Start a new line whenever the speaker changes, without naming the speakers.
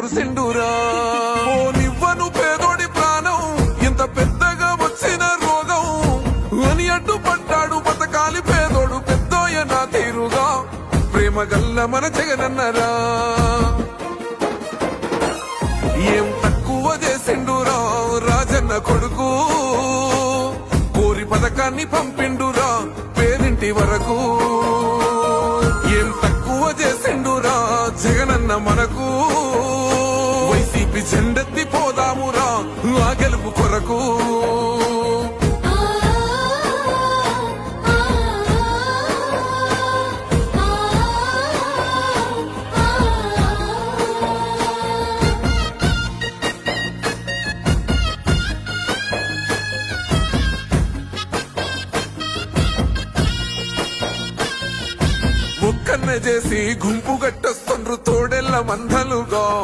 కురిసిండురా. ఓ నివ్వను పేదోడి ప్రాణం ఇంత పెద్దగా వచ్చిన రోగం అని అడ్డుపడ్డాడు బతకాలి పేదోడు పెద్దోయ నా తీరుగా ప్రేమ గల్ల మన జగనన్నరా. ఏం తక్కువ చేసిండురా రాజన్న కొడుకు కోరి పథకాన్ని పంపిండురా పేరింటి వరకు. ఏం తక్కువ చేసిండురా జగనన్న మనకు వైసీపీ జెండెత్తి పోదామురా ఆ గెలుపు కొరకు. ఒక్కన్నే చేసి గుంపు గట్టొస్తుండ్రు తోడెల్ల మందలుగా.